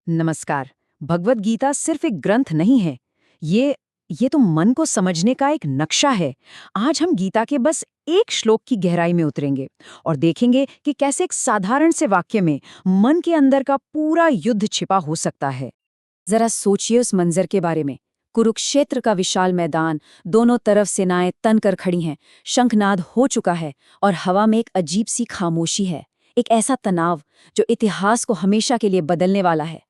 नमस्कार। भगवद गीता सिर्फ एक ग्रंथ नहीं है। ये तो मन को समझने का एक नक्शा है। आज हम गीता के बस एक श्लोक की गहराई में उतरेंगे और देखेंगे कि कैसे एक साधारण से वाक्य में मन के अंदर का पूरा युद्ध छिपा हो सकता है। जरा सोचिए उस मंजर के बारे में। कुरुक्षेत्र का विशाल मैदान, दोनों तरफ सेनाएं तनकर खड़ी हैं, शंखनाद हो चुका है और हवा में एक अजीब सी खामोशी है। एक ऐसा तनाव जो इतिहास को हमेशा के लिए बदलने वाला है।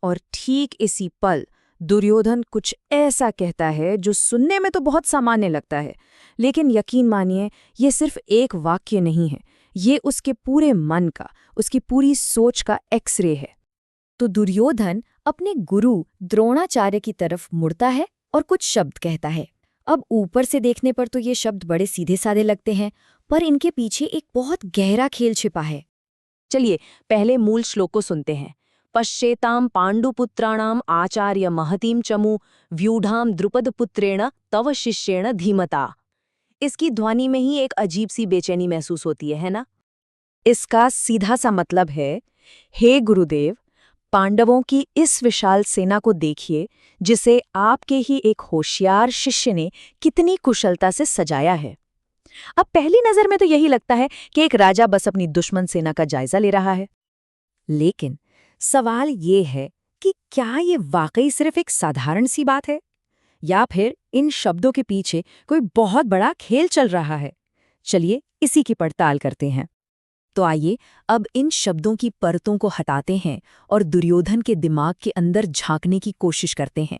और ठीक इसी पल दुर्योधन कुछ ऐसा कहता है जो सुनने में तो बहुत सामान्य लगता है, लेकिन यकीन मानिए ये सिर्फ एक वाक्य नहीं है। ये उसके पूरे मन का, उसकी पूरी सोच का एक्सरे है। तो दुर्योधन अपने गुरु द्रोणाचार्य की तरफ मुड़ता है और कुछ शब्द कहता है। अब ऊपर से देखने पर तो ये शब्द बड़े सीधे साधे लगते हैं, पर इनके पीछे एक बहुत गहरा खेल छिपा है। चलिए पहले मूल श्लोक को सुनते हैं। पश्येताम पांडुपुत्राणाम आचार्य महतीम चमु व्यूढ़ाम द्रुपदपुत्रेण तव शिष्येण धीमता। इसकी ध्वनि में ही एक अजीब सी बेचैनी महसूस होती है ना? इसका सीधा सा मतलब है, हे गुरुदेव, पांडवों की इस विशाल सेना को देखिए जिसे आपके ही एक होशियार शिष्य ने कितनी कुशलता से सजाया है। अब पहली नजर में तो यही लगता है कि एक राजा बस अपनी दुश्मन सेना का जायजा ले रहा है, लेकिन सवाल ये है कि क्या ये वाकई सिर्फ एक साधारण सी बात है या फिर इन शब्दों के पीछे कोई बहुत बड़ा खेल चल रहा है। चलिए इसी की पड़ताल करते हैं। तो आइए अब इन शब्दों की परतों को हटाते हैं और दुर्योधन के दिमाग के अंदर झांकने की कोशिश करते हैं।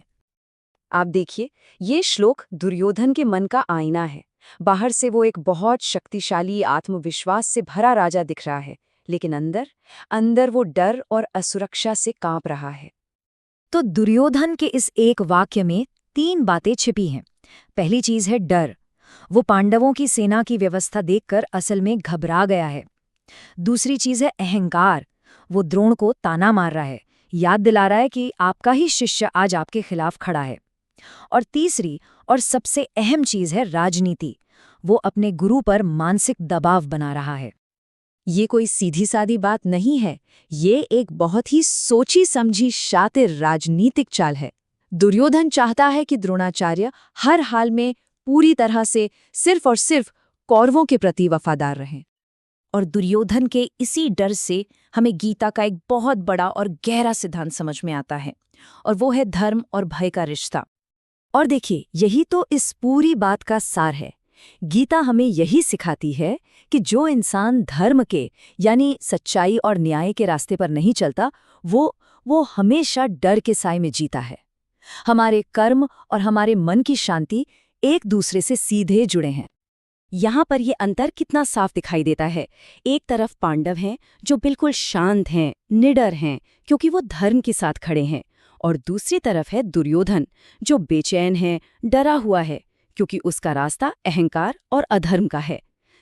आप देखिए, ये श्लोक दुर्योधन के मन का आईना है। बाहर से वो एक बहुत शक्तिशाली, आत्मविश्वास से भरा राजा दिख रहा है, लेकिन अंदर अंदर वो डर और असुरक्षा से कांप रहा है। तो दुर्योधन के इस एक वाक्य में 3 बातें छिपी हैं। पहली चीज है डर। वो पांडवों की सेना की व्यवस्था देखकर असल में घबरा गया है। दूसरी चीज है अहंकार। वो द्रोण को ताना मार रहा है, याद दिला रहा है कि आपका ही शिष्य आज आपके खिलाफ खड़ा है। और तीसरी और सबसे अहम चीज है राजनीति। वो अपने गुरु पर मानसिक दबाव बना रहा है। ये कोई सीधी सादी बात नहीं है, ये एक बहुत ही सोची समझी शातिर राजनीतिक चाल है। दुर्योधन चाहता है कि द्रोणाचार्य हर हाल में पूरी तरह से सिर्फ और सिर्फ कौरवों के प्रति वफादार रहें। और दुर्योधन के इसी डर से हमें गीता का एक बहुत बड़ा और गहरा सिद्धांत समझ में आता है, और वो है धर्म और भय का रिश्ता। और देखिए, यही तो इस पूरी बात का सार है। गीता हमें यही सिखाती है कि जो इंसान धर्म के यानी सच्चाई और न्याय के रास्ते पर नहीं चलता, वो हमेशा डर के साए में जीता है। हमारे कर्म और हमारे मन की शांति एक दूसरे से सीधे जुड़े हैं। यहाँ पर ये अंतर कितना साफ दिखाई देता है। एक तरफ पांडव हैं जो बिल्कुल शांत हैं, निडर हैं, क्योंकि वो धर्म के साथ खड़े हैं, और दूसरी तरफ है दुर्योधन जो बेचैन है, डरा हुआ है, क्योंकि उसका रास्ता अहंकार और अधर्म का है।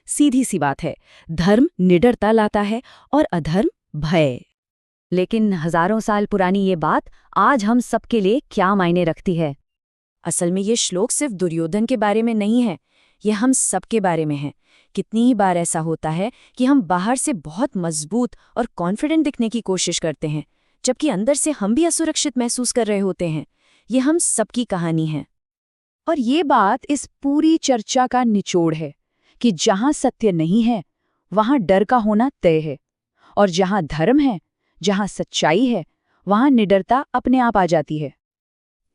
सीधी सी बात है, धर्म निडरता लाता है और अधर्म भय। लेकिन हजारों साल पुरानी ये बात आज हम सबके लिए क्या मायने रखती है? असल में ये श्लोक सिर्फ दुर्योधन के बारे में नहीं है, ये हम सबके बारे में है। कितनी ही बार ऐसा होता है कि हम बाहर से बहुत मजबूत और कॉन्फिडेंट दिखने की कोशिश करते हैं, जबकि अंदर से हम भी असुरक्षित महसूस कर रहे होते हैं। ये हम सबकी कहानी है। और ये बात इस पूरी चर्चा का निचोड़ है कि जहां सत्य नहीं है वहां डर का होना तय है, और जहां धर्म है, जहां सच्चाई है, वहां निडरता अपने आप आ जाती है।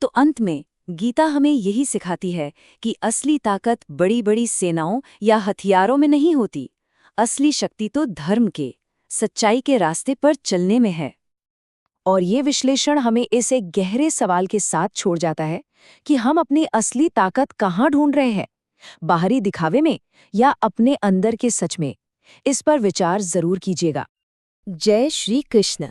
तो अंत में गीता हमें यही सिखाती है कि असली ताकत बड़ी बड़ी सेनाओं या हथियारों में नहीं होती। असली शक्ति तो धर्म के, सच्चाई के रास्ते पर चलने में है। और ये विश्लेषण हमें इस एक गहरे सवाल के साथ छोड़ जाता है कि हम अपनी असली ताकत कहाँ ढूंढ रहे हैं, बाहरी दिखावे में या अपने अंदर के सच में। इस पर विचार जरूर कीजिएगा। जय श्री कृष्ण।